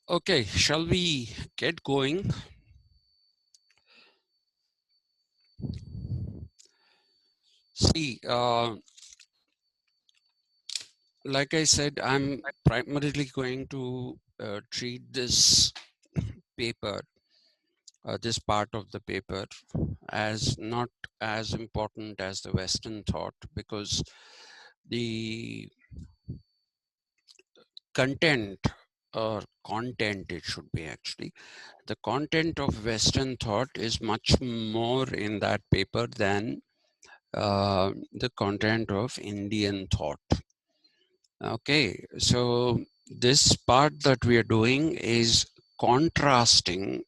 Okay, shall we get going? See, like I said, I'm primarily going to treat this paper, this part of the paper, as not as important as the Western thought, because the content or content, it should be actually, the content of Western thought is much more in that paper than the content of Indian thought. Okay, so this part that we are doing is contrasting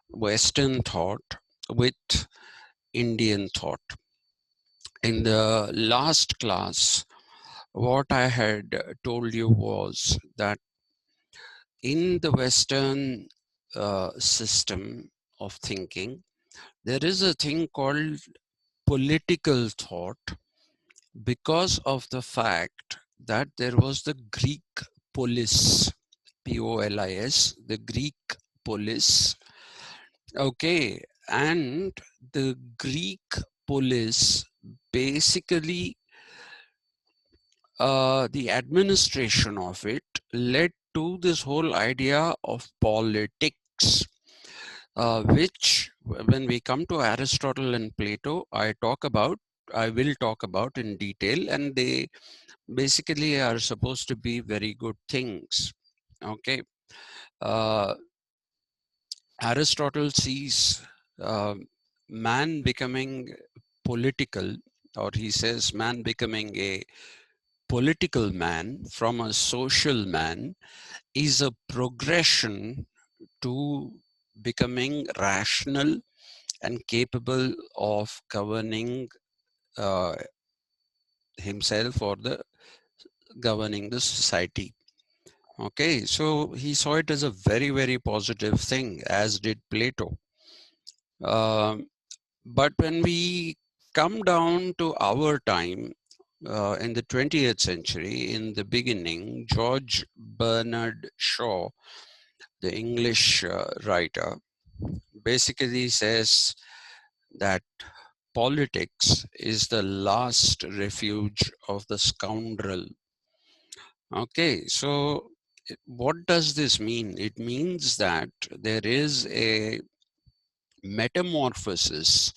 Western thought with Indian thought. In the last class, what I had told you was that in the Western system of thinking, there is a thing called political thought, because of the fact that there was the Greek polis, Polis, the Greek polis. Okay, and the Greek polis basically, the administration of it led to this whole idea of politics, which when we come to Aristotle and Plato, I will talk about in detail, and they basically are supposed to be very good things. Okay. Uh, Aristotle sees uh, man becoming political, or he says man becoming a political man from a social man is a progression to becoming rational and capable of governing uh, himself or the governing the society. Okay, so he saw it as a very, very positive thing, as did Plato. Um, but when we come down to our time, in the 20th century, in the beginning, George Bernard Shaw, the English writer, basically says that politics is the last refuge of the scoundrel. Okay, so what does this mean? It means that there is a metamorphosis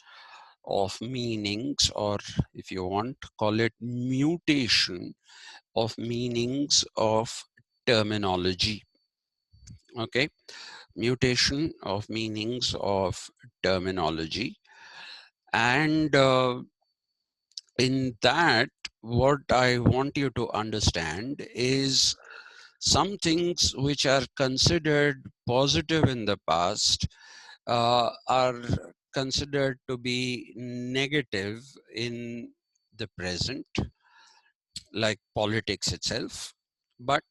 of meanings, or if you want, call it mutation of meanings of terminology. Okay, mutation of meanings of terminology. And in that, what I want you to understand is some things which are considered positive in the past are considered to be negative in the present, like politics itself. But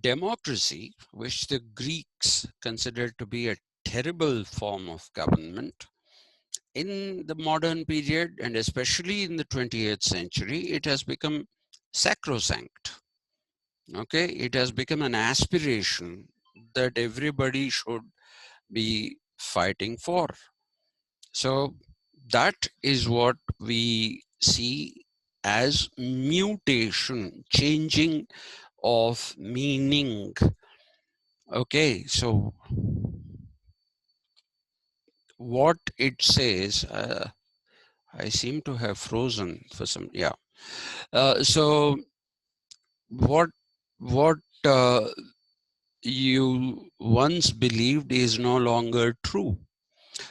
democracy, which the Greeks considered to be a terrible form of government, in the modern period and especially in the 20th century, it has become sacrosanct. Okay, it has become an aspiration that everybody should be fighting for. So that is what we see as mutation, changing of meaning. Okay, so what it says, I seem to have frozen for some, yeah. So what what you once believed is no longer true.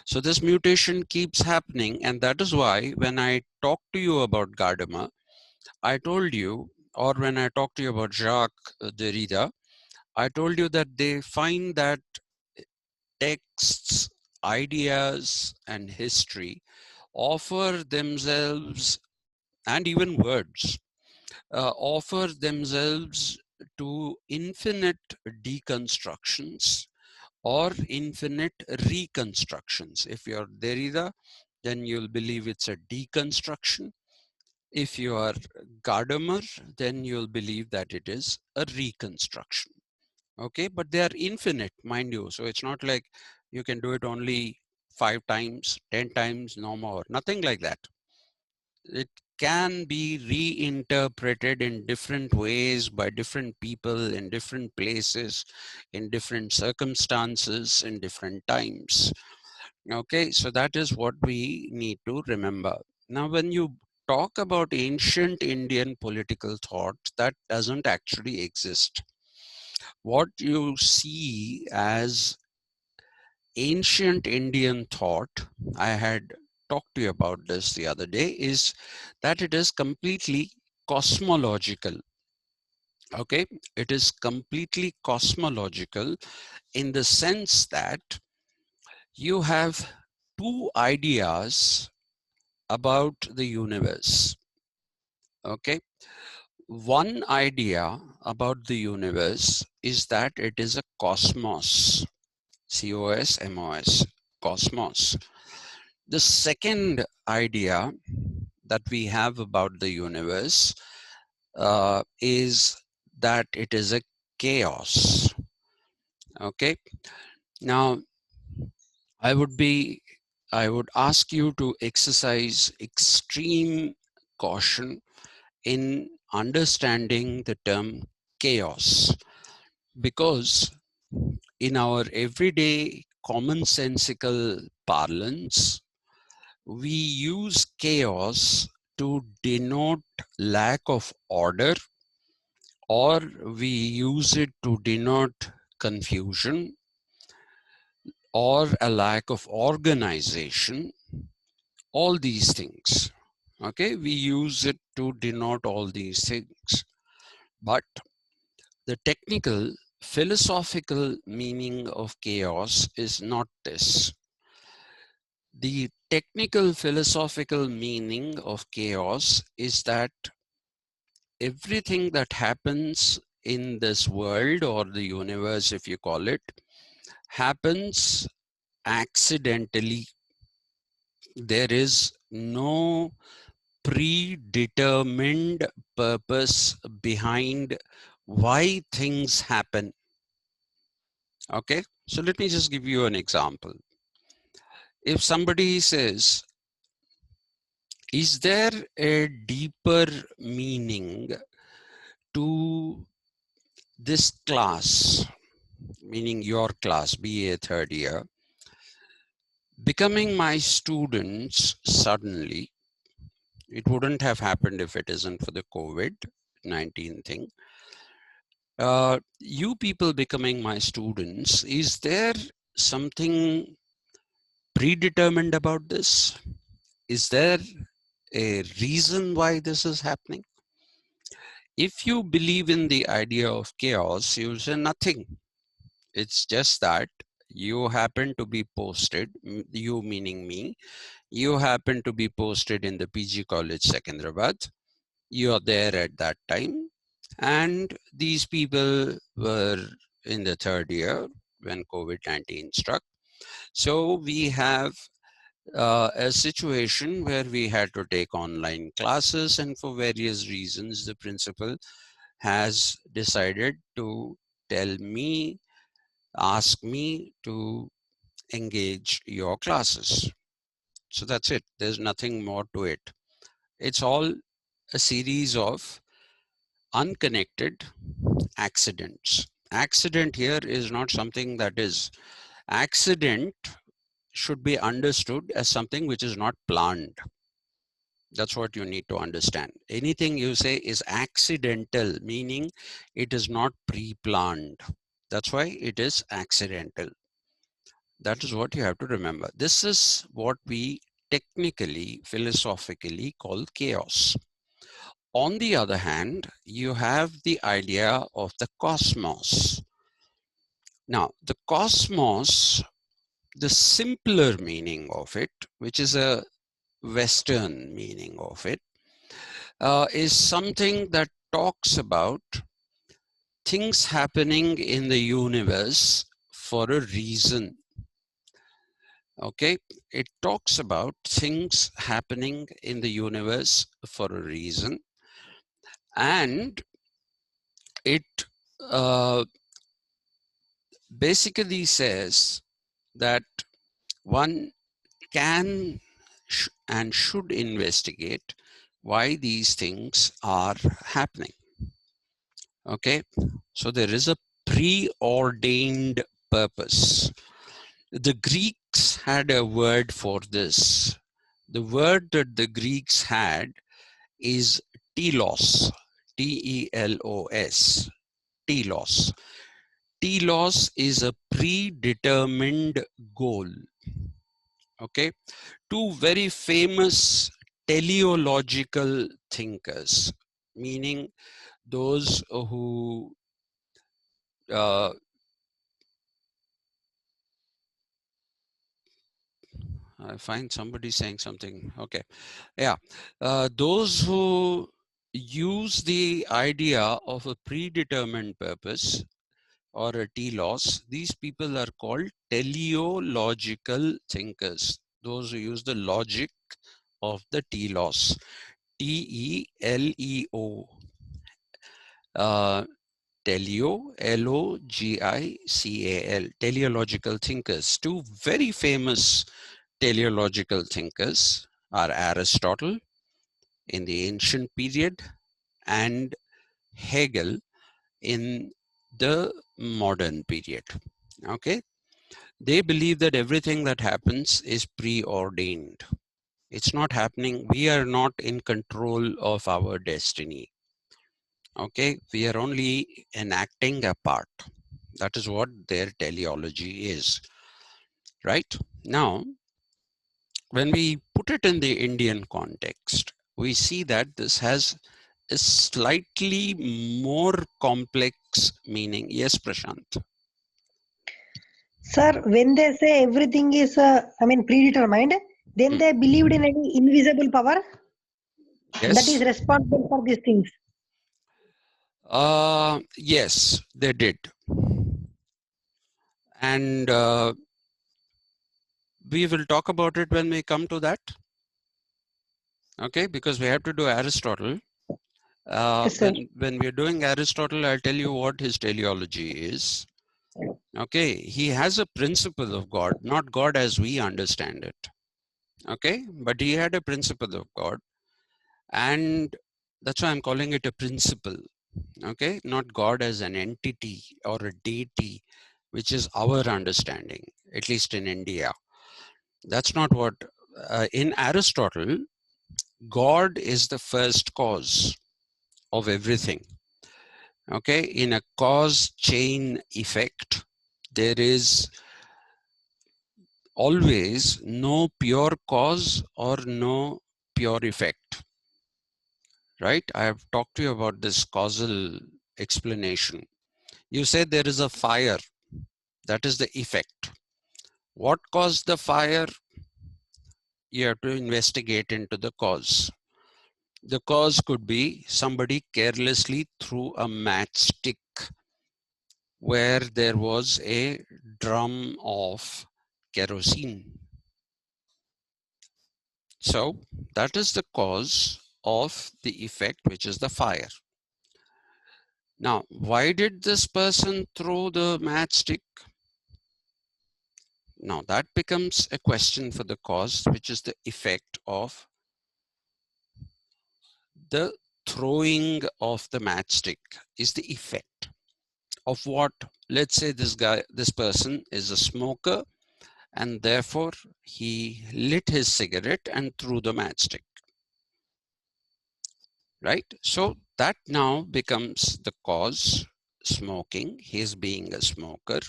So this mutation keeps happening, and that is why when I talk to you about Gadamer, I told you, or when I talked to you about Jacques Derrida, I told you that they find that texts, ideas, and history offer themselves, and even words, offer themselves to infinite deconstructions or infinite reconstructions. If you're Derrida, then you'll believe it's a deconstruction. If you are Gadamer, then you'll believe that it is a reconstruction. Okay, but they are infinite, mind you. So it's not like you can do it only 5 times, 10 times, no more, nothing like that. It can be reinterpreted in different ways by different people in different places, in different circumstances, in different times. Okay, so that is what we need to remember. Now, when you talk about ancient Indian political thought, that doesn't actually exist. What you see as ancient Indian thought, I had talked to you about this the other day, is that it is completely cosmological. Okay, it is completely cosmological in the sense that you have two ideas about the universe. Okay, one idea about the universe is that it is a cosmos, COSMOS, cosmos. The second idea that we have about the universe is that it is a chaos. Okay. Now, I would be, I would ask you to exercise extreme caution in understanding the term chaos, because in our everyday commonsensical parlance, we use chaos to denote lack of order, or we use it to denote confusion or a lack of organization, all these things. Okay, we use it to denote all these things. But the technical, philosophical meaning of chaos is not this. The technical, philosophical meaning of chaos is that everything that happens in this world or the universe, if you call it, happens accidentally. There is no predetermined purpose behind why things happen. Okay, so let me just give you an example. If somebody says, is there a deeper meaning to this class, meaning your class, BA third year, becoming my students suddenly? It wouldn't have happened if it isn't for the COVID-19 thing. You people becoming my students, is there something predetermined about this? Is there a reason why this is happening? If you believe in the idea of chaos, you'll say nothing. It's just that you happen to be posted, you meaning me, you happen to be posted in the PG College Secunderabad. You are there at that time. And these people were in the third year when COVID-19 struck. So we have a situation where we had to take online classes, and for various reasons, the principal has decided to tell me, ask me to engage your classes. So that's it. There's nothing more to it. It's all a series of unconnected accidents. Accident here is not something that is, accident should be understood as something which is not planned. That's what you need to understand. Anything you say is accidental, meaning it is not pre-planned. That's why it is accidental. That is what you have to remember. This is what we technically, philosophically call chaos. On the other hand, you have the idea of the cosmos. Now, the cosmos, the simpler meaning of it, which is a Western meaning of it, is something that talks about things happening in the universe for a reason. Okay, it talks about things happening in the universe for a reason, and it uh, basically says that one can and should investigate why these things are happening. Okay, so there is a preordained purpose. The Greeks had a word for this. The word that the Greeks had is telos, Telos, telos. Telos is a predetermined goal. Okay, two very famous teleological thinkers, meaning those who uh, I find somebody saying something. Okay, yeah, those who use the idea of a predetermined purpose or a telos, these people are called teleological thinkers. Those who use the logic of the telos, Teleo, teleo, Logical, teleological thinkers. Two very famous teleological thinkers are Aristotle in the ancient period and Hegel in the modern period. Okay, they believe that everything that happens is preordained. It's not happening. We are not in control of our destiny. Okay, we are only enacting a part. That is what their teleology is. Right now, when we put it in the Indian context, we see that this has a slightly more complex meaning. Yes, Prashant. Sir, when they say everything is, predetermined, then Hmm. they believed in any invisible power that is Yes. responsible for these things. Yes, they did. And we will talk about it when we come to that. Okay, because we have to do Aristotle. Yes, sir. When we're doing Aristotle, I'll tell you what his teleology is. Okay, he has a principle of God, not God as we understand it. Okay, but he had a principle of God, and that's why I'm calling it a principle. Okay, not God as an entity or a deity, which is our understanding, at least in India. That's not what, in Aristotle, God is the first cause of everything. Okay, in a cause chain effect, there is always no pure cause or no pure effect, right? I have talked to you about this causal explanation. You said there is a fire, that is the effect. What caused the fire? You have to investigate into the cause. The cause could be somebody carelessly threw a matchstick where there was a drum of kerosene. So that is the cause of the effect, which is the fire. Now, why did this person throw the matchstick? Now that becomes a question for the cause, which is the effect of the throwing of the matchstick is the effect of what? Let's say this person is a smoker, and therefore he lit his cigarette and threw the matchstick, right? So that now becomes the cause, smoking, his being a smoker,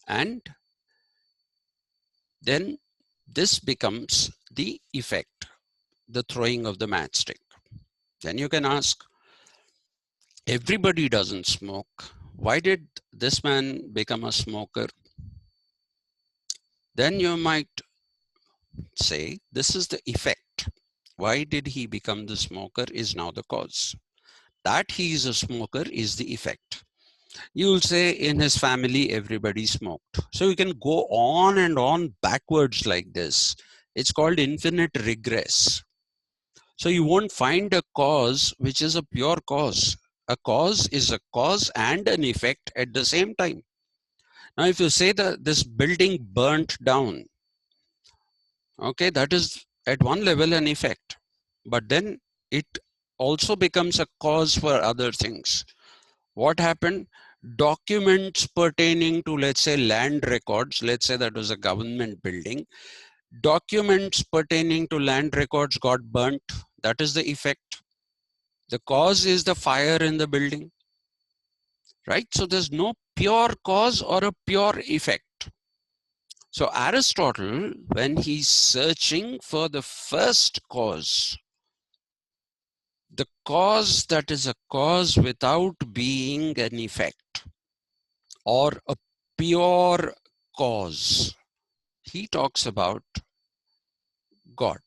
and then this becomes the effect, the throwing of the matchstick. Then you can ask, everybody doesn't smoke. Why did this man become a smoker? Then you might say, this is the effect. Why did he become the smoker is now the cause. That he is a smoker is the effect. You'll say in his family, everybody smoked. So you can go on and on backwards like this. It's called infinite regress. So you won't find a cause which is a pure cause. A cause is a cause and an effect at the same time. Now, if you say that this building burnt down, okay, that is at one level an effect, but then it also becomes a cause for other things. What happened? Documents pertaining to, let's say, land records, let's say that was a government building, documents pertaining to land records got burnt. That is the effect. The cause is the fire in the building, right? So there's no pure cause or a pure effect. So Aristotle, when he's searching for the first cause, the cause that is a cause without being an effect or a pure cause, he talks about God.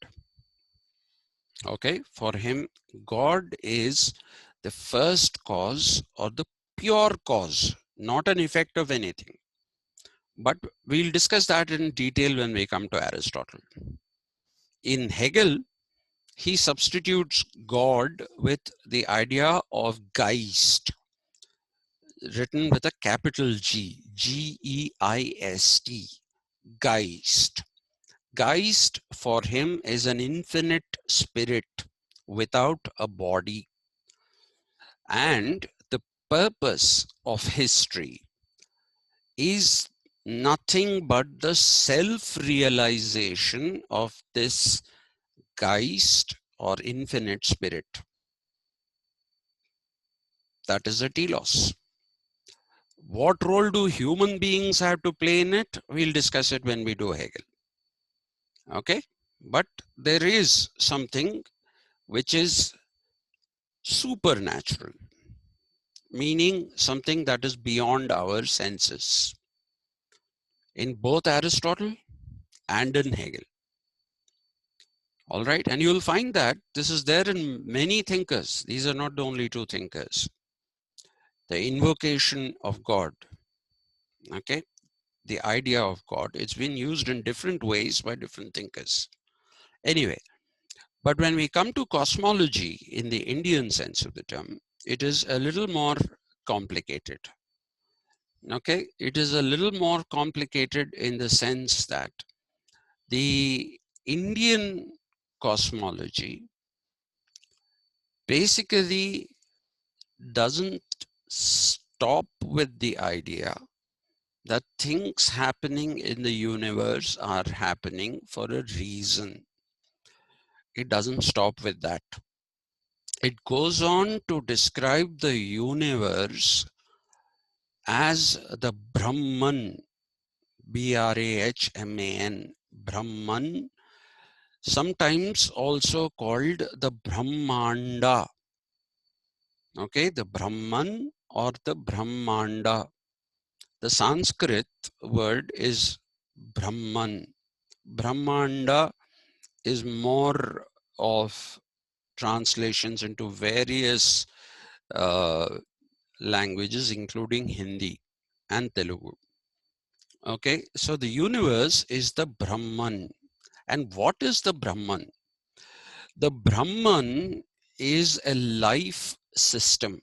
Okay, for him, God is the first cause or the pure cause, not an effect of anything. But we'll discuss that in detail when we come to Aristotle. In Hegel, he substitutes God with the idea of Geist, written with a capital G, G-E-I-S-T, Geist. Geist for him is an infinite spirit without a body. And the purpose of history is nothing but the self-realization of this Geist or infinite spirit. That is the telos. What role do human beings have to play in it? We'll discuss it when we do Hegel. Okay? But there is something which is supernatural, meaning something that is beyond our senses, in both Aristotle and in Hegel. All right, and you'll find that this is there in many thinkers. These are not the only two thinkers. The invocation of God, okay, the idea of God, it's been used in different ways by different thinkers. Anyway, but when we come to cosmology in the Indian sense of the term, it is a little more complicated. Okay, it is a little more complicated in the sense that the Indian cosmology basically doesn't stop with the idea that things happening in the universe are happening for a reason. It doesn't stop with that. It goes on to describe the universe as the Brahman, B-R-A-H-M-A-N, Brahman, sometimes also called the Brahmanda. Okay, the Brahman or the Brahmanda. The Sanskrit word is Brahman. Brahmanda is more of translations into various languages, including Hindi and Telugu. Okay, so the universe is the Brahman. And what is the Brahman? The Brahman is a life system.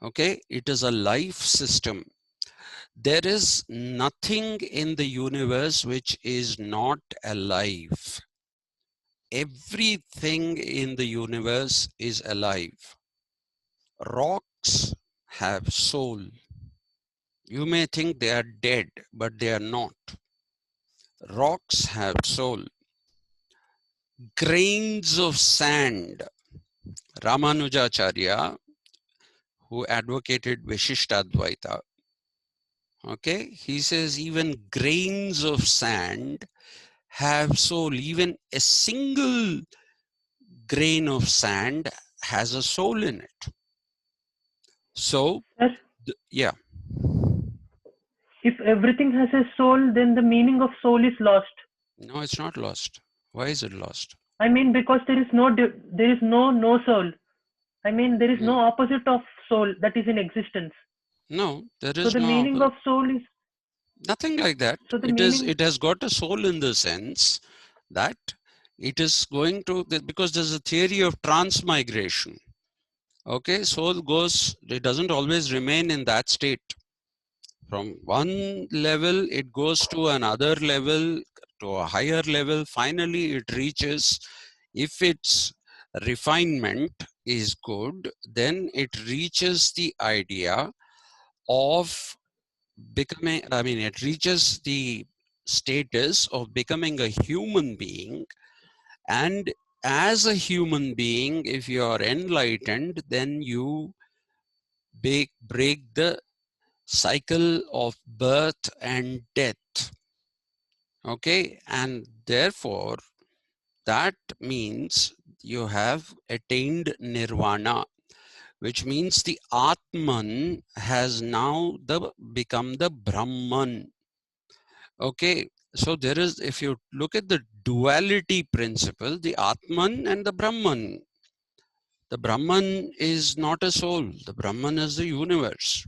Okay, it is a life system. There is nothing in the universe which is not alive. Everything in the universe is alive. Rocks have soul. You may think they are dead, but they are not. Rocks have soul. Grains of sand. Ramanujacharya, who advocated Vishishtadvaita, okay, he says even grains of sand have soul. Even a single grain of sand has a soul in it. So, Sir, yeah. if everything has a soul, then the meaning of soul is lost. No, it's not lost. Why is it lost? I mean, because there is no soul. I mean, there is no opposite of soul that is in existence. No, there So is the no meaning of soul is, nothing like that. so the It is. meaning, It has got a soul in the sense that it is going to, because there's a theory of transmigration. Okay, soul goes. It doesn't always remain in that state. From one level, it goes to another level, to a higher level. Finally, it reaches, if its refinement is good, then it reaches the idea of becoming, I mean, it reaches the status of becoming a human being. And as a human being, if you are enlightened, then you break the cycle of birth and death. Okay, and therefore that means you have attained nirvana, which means the Atman has now become the Brahman. Okay, so there is, if you look at the duality principle, the Atman and the Brahman is not a soul, the Brahman is the universe.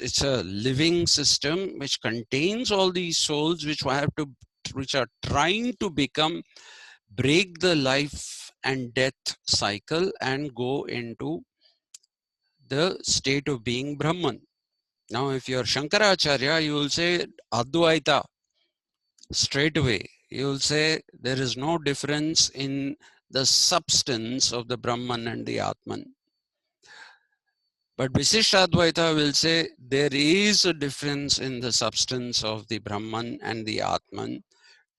It's a living system which contains all these souls which are trying to break the life and death cycle and go into the state of being Brahman. Now, if you're Shankaracharya, you will say Advaita straight away. You will say there is no difference in the substance of the Brahman and the Atman. But Visishtadvaita will say there is a difference in the substance of the Brahman and the Atman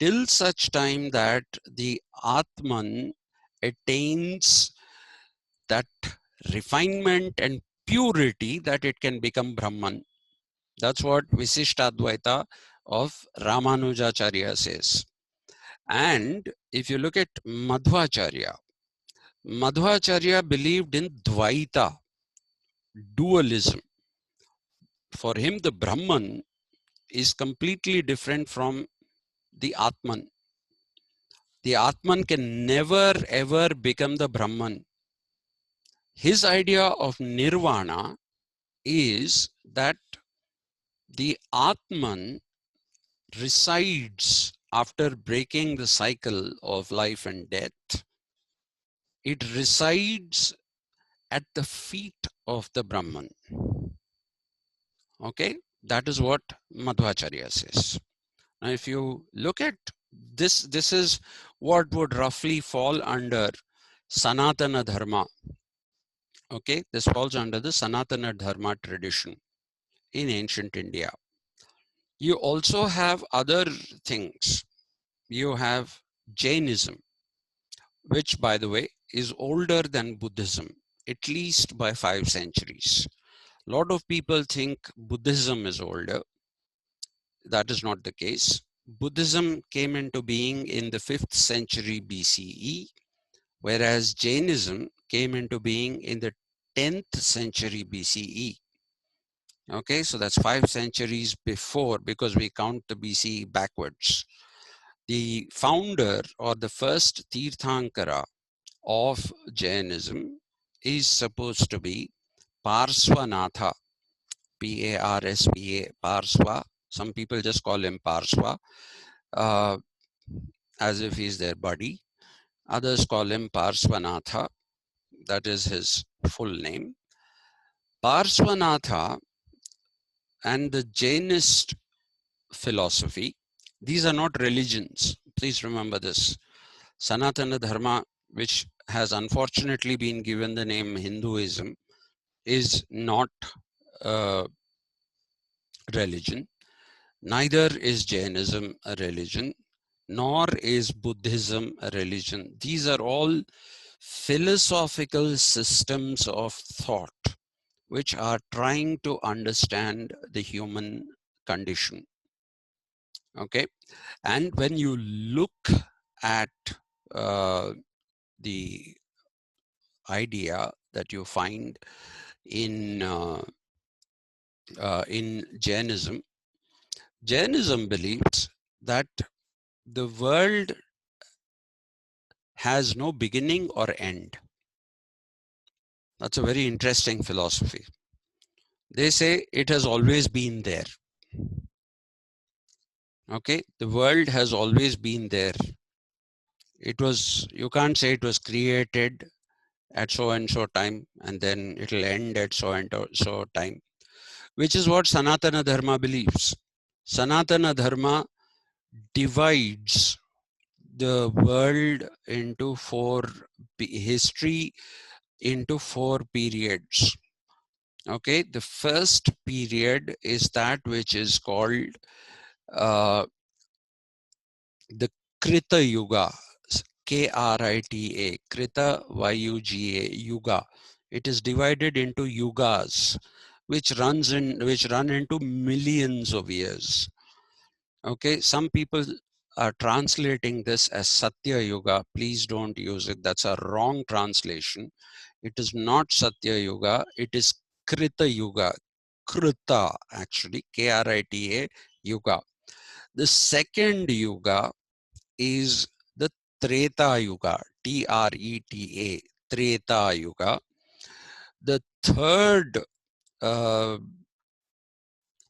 till such time that the Atman attains that refinement and purity that it can become Brahman. That's what Visishtadvaita of Ramanujacharya says. And if you look at Madhvacharya, Madhvacharya believed in Dvaita, dualism. For him, the Brahman is completely different from the Atman. The Atman can never ever become the Brahman. His idea of nirvana is that the Atman resides after breaking the cycle of life and death. It resides at the feet of the Brahman. Okay, that is what Madhvacharya says. Now, if you look at this, this is what would roughly fall under Sanatana Dharma. Okay, this falls under the Sanatana Dharma tradition in ancient India. You also have other things. You have Jainism, which, by the way, is older than Buddhism, at least by 5 centuries. A lot of people think Buddhism is older. That is not the case. Buddhism came into being in the 5th century BCE, whereas Jainism came into being in the 10th century BCE. Okay, so that's 5 centuries before, because we count the BCE backwards. The founder or the first Tirthankara of Jainism is supposed to be Parsvanatha, P-A-R-S-V-A, Parsva. Some people just call him Parsva, as if he's their buddy. Others call him Parsvanatha. That is his full name. Parsvanatha and the Jainist philosophy, these are not religions. Please remember this. Sanatana Dharma, which has unfortunately been given the name Hinduism, is not a religion. Neither is Jainism a religion, nor is Buddhism a religion. These are all philosophical systems of thought which are trying to understand the human condition. Okay, and when you look at the idea that you find in Jainism, Jainism believes that the world has no beginning or end. That's a very interesting philosophy. They say it has always been there. Okay, the world has always been there. It was, you can't say it was created at so and so time and then it'll end at so and so time. which is what Sanatana Dharma believes. Sanatana Dharma divides the world into history into 4 periods. Okay, the first period is that which is called uh, the Krita Yuga, Krita, Krita Yuga, Yuga. It is divided into yugas, which run into millions of years. Okay, some people are translating this as Satya Yuga. Please don't use it. That's a wrong translation. It is not Satya Yuga. It is Krita Yuga. Krita, actually, Krita Yuga. The second Yuga is the Treta Yuga, Treta, Treta Yuga. The third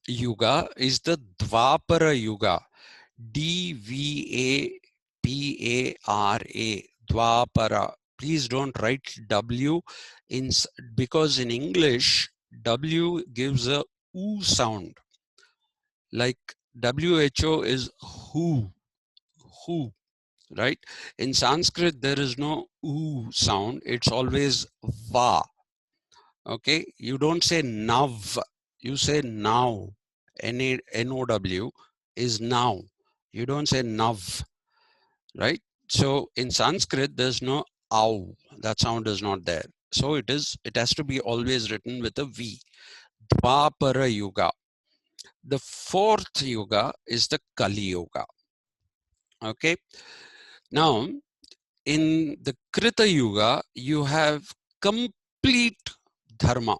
Yuga is the Dvapara Yuga, Dvapara, Dvapara. Please don't write W because in English W gives a oo sound. Like WHO is who, right? In Sanskrit there is no oo sound. It's always va. Okay, you don't say nav, you say now. N-O-W is now. You don't say nav, right? So in Sanskrit, there's no ow. That sound is not there. So it has to be always written with a V. Dvapara Yuga. The fourth Yuga is the Kali Yuga. Okay. Now, in the Krita Yuga, you have complete dharma.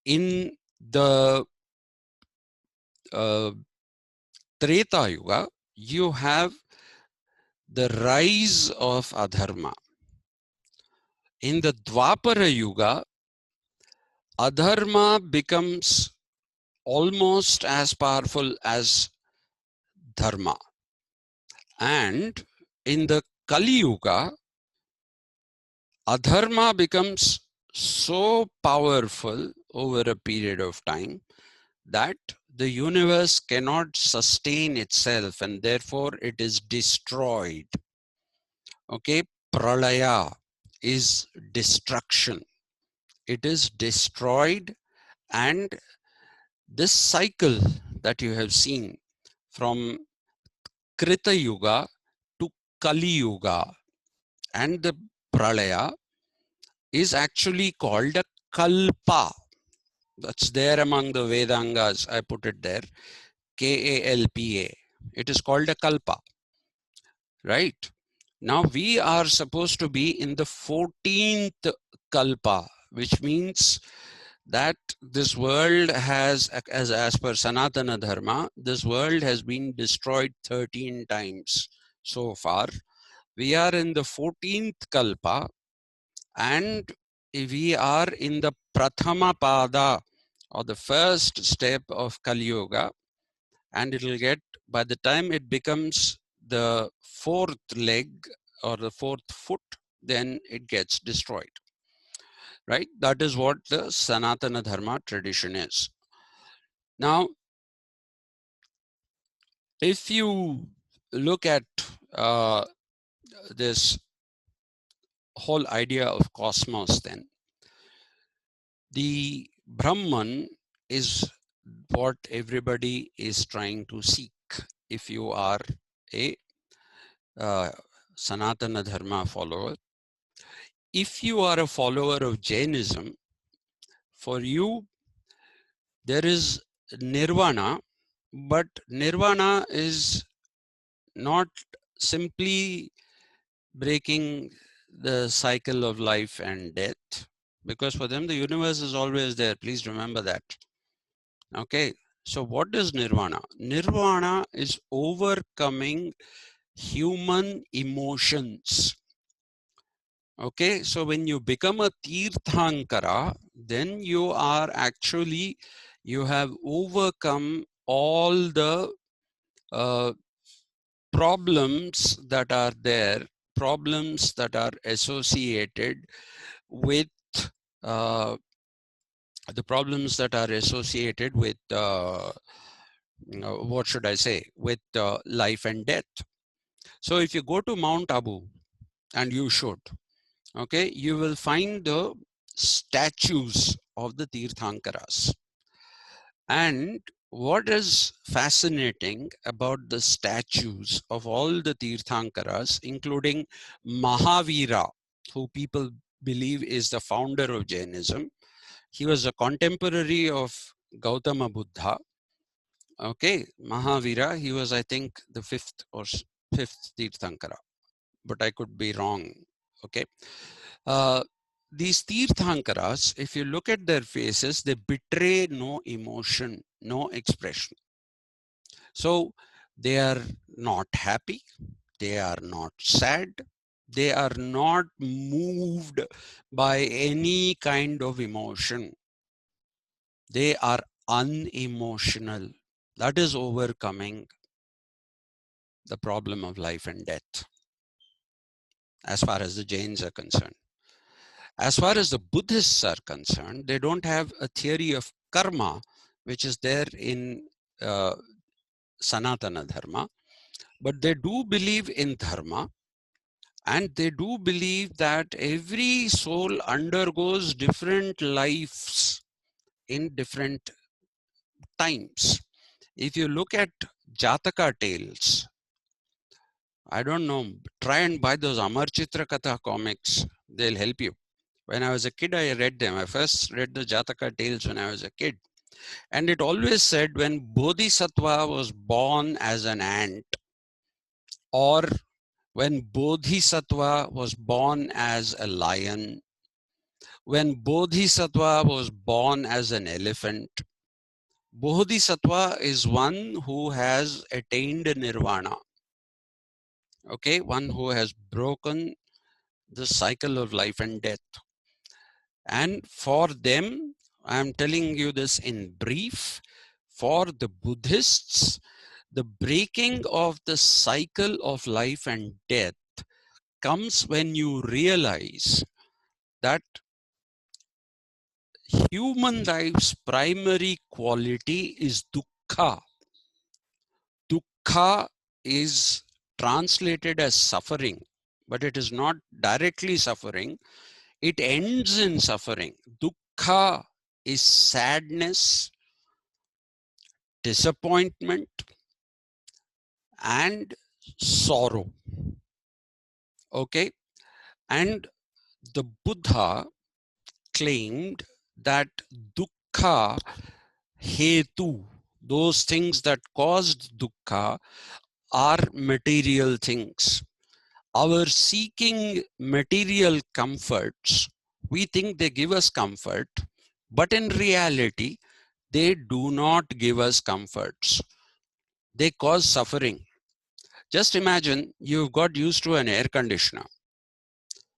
In the Treta Yuga, you have the rise of adharma. In the Dwapara Yuga, adharma becomes almost as powerful as dharma. And in the Kali Yuga, adharma becomes so powerful over a period of time that the universe cannot sustain itself and therefore it is destroyed. Okay, pralaya is destruction. It is destroyed, and this cycle that you have seen from Krita Yuga to Kali Yuga and the pralaya is actually called a kalpa. That's there among the Vedangas. I put it there. Kalpa. It is called a kalpa. Right? Now we are supposed to be in the 14th kalpa, which means that this world has, as per Sanatana Dharma, this world has been destroyed 13 times so far. We are in the 14th kalpa, and we are in the Prathama Pada, or the first step of Kali Yuga, and it will get, by the time it becomes the 4th leg or the 4th foot, then it gets destroyed. Right? That is what the Sanatana Dharma tradition is. Now, if you look at this whole idea of cosmos, then the Brahman is what everybody is trying to seek. If you are a Sanatana Dharma follower, if you are a follower of Jainism, for you there is nirvana, but nirvana is not simply breaking the cycle of life and death, because for them the universe is always there. Please remember that. Okay, so what is nirvana? Nirvana is overcoming human emotions. Okay, so when you become a Tirthankara, then you are actually, you have overcome all the problems that are there, problems that are associated with uh, the problems that are associated with, what should I say, with life and death. So if you go to Mount Abu, and you should, okay, you will find the statues of the Tirthankaras. And what is fascinating about the statues of all the Tirthankaras, including Mahavira, who people believe is the founder of Jainism, he was a contemporary of Gautama Buddha. Okay, Mahavira, he was, I think, the fifth Tirthankara, but I could be wrong. Okay. Uh, these Tirthankaras, if you look at their faces, they betray no emotion, no expression. So they are not happy, they are not sad, they are not moved by any kind of emotion. They are unemotional. That is overcoming the problem of life and death, as far as the Jains are concerned. As far as the Buddhists are concerned, they don't have a theory of karma, which is there in uh, Sanatana Dharma, but they do believe in dharma, and they do believe that every soul undergoes different lives in different times. If you look at Jataka tales, I don't know, try and buy those Amar Chitra Katha comics, they'll help you. When I was a kid, I read them. I first read the Jataka tales when I was a kid. And it always said when Bodhisattva was born as an ant, or when Bodhisattva was born as a lion, when Bodhisattva was born as an elephant, Bodhisattva is one who has attained nirvana. Okay, one who has broken the cycle of life and death. And for them, I am telling you this in brief, for the Buddhists, the breaking of the cycle of life and death comes when you realize that human life's primary quality is dukkha. Dukkha is translated as suffering, but it is not directly suffering. It ends in suffering. Dukkha is sadness, disappointment, and sorrow. Okay. And the Buddha claimed that dukkha hetu, those things that caused dukkha, are material things. Our seeking material comforts, we think they give us comfort, but in reality, they do not give us comforts. They cause suffering. Just imagine you've got used to an air conditioner.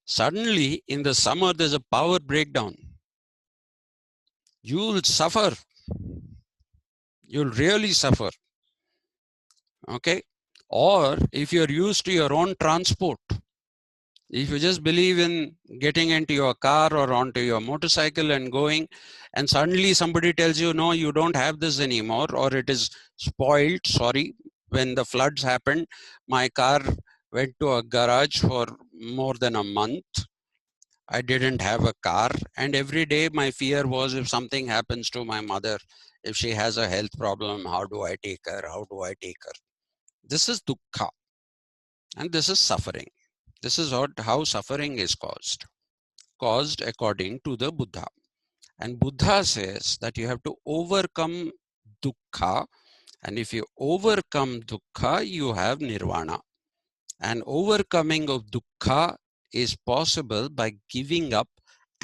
Suddenly, in the summer, there's a power breakdown. You'll suffer. You'll really suffer. Okay. Or if you're used to your own transport, if you just believe in getting into your car or onto your motorcycle and going, and suddenly somebody tells you, no, you don't have this anymore, or it is spoiled. Sorry, when the floods happened, my car went to a garage for more than a month. I didn't have a car, and every day my fear was, if something happens to my mother, if she has a health problem, how do I take her? How do I take her? This is dukkha, and this is suffering. This is how suffering is caused according to the Buddha. And Buddha says that you have to overcome dukkha, and if you overcome dukkha, you have nirvana. And overcoming of dukkha is possible by giving up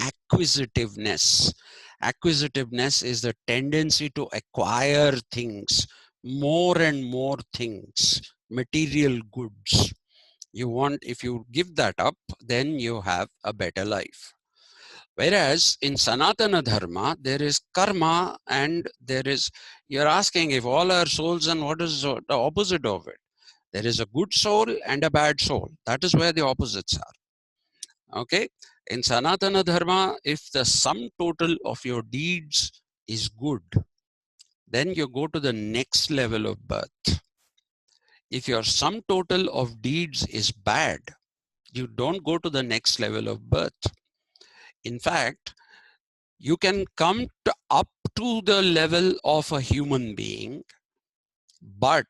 acquisitiveness. Acquisitiveness is the tendency to acquire things, more and more things, material goods. You want, if you give that up, then you have a better life. Whereas in Sanatana Dharma, there is karma, and there is, you're asking if all are souls, and what is the opposite of it? There is a good soul and a bad soul. That is where the opposites are. Okay. In Sanatana Dharma, if the sum total of your deeds is good, then you go to the next level of birth. If your sum total of deeds is bad, you don't go to the next level of birth. In fact, you can come up to the level of a human being, but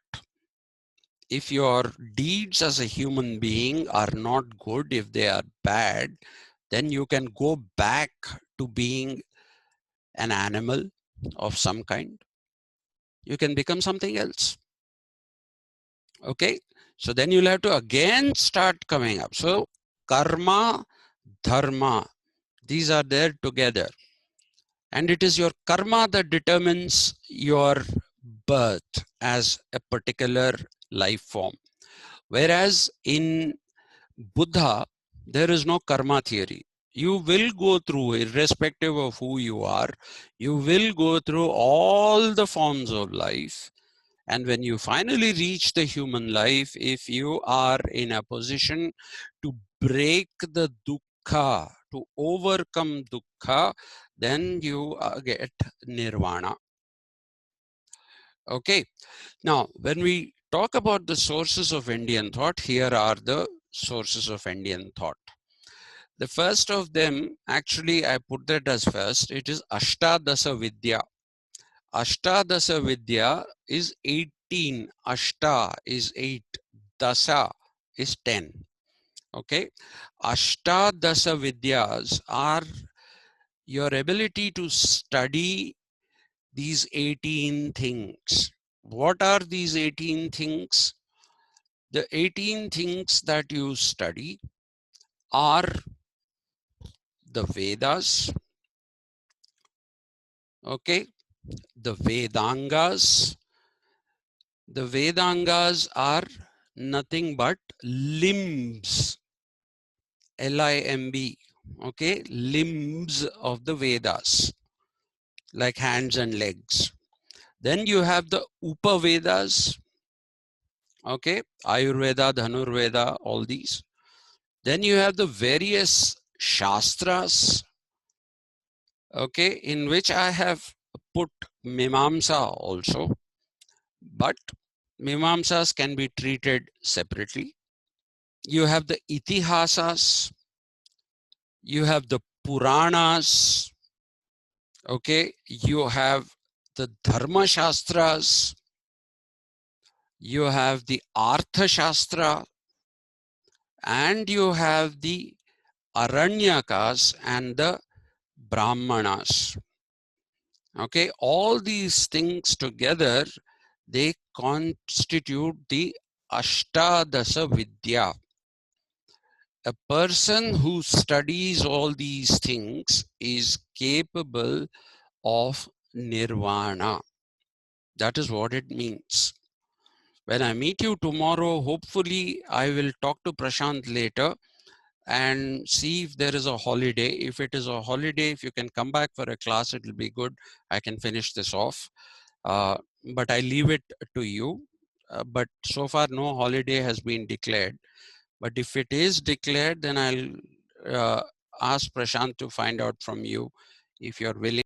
if your deeds as a human being are not good, if they are bad, then you can go back to being an animal of some kind. You can become something else. Okay, so then you'll have to again start coming up. So karma, dharma, these are there together. And it is your karma that determines your birth as a particular life form. Whereas in Buddha, there is no karma theory. You will go through, irrespective of who you are, you will go through all the forms of life. And when you finally reach the human life, if you are in a position to break the dukkha, to overcome dukkha, then you get nirvana. Okay. Now, when we talk about the sources of Indian thought, here are the sources of Indian thought. The first of them, actually, I put that as first, it is Ashtadasa Vidya. Ashtadasa Vidya is 18. Ashta is 8. Dasa is 10. Okay. Ashtadasa Vidyas are your ability to study these 18 things. What are these 18 things? The 18 things that you study are the Vedas, okay, the Vedangas. The Vedangas are nothing but limbs, Limb, okay, limbs of the Vedas, like hands and legs. Then you have the Upavedas, okay, Ayurveda, Dhanurveda, all these. Then you have the various Shastras, okay, in which I have put Mimamsa also, but Mimamsas can be treated separately. You have the Itihasas, you have the Puranas, okay, you have the Dharma Shastras, you have the Artha Shastra, and you have the Aranyakas and the Brahmanas. Okay, all these things together, they constitute the Ashtadasa Vidya. A person who studies all these things is capable of nirvana. That is what it means. When I meet you tomorrow, hopefully I will talk to Prashant later and see if there is a holiday. If it is a holiday, if you can come back for a class, it will be good. I can finish this off. But I leave it to you. But so far, no holiday has been declared. But if it is declared, then I'll ask Prashant to find out from you if you're willing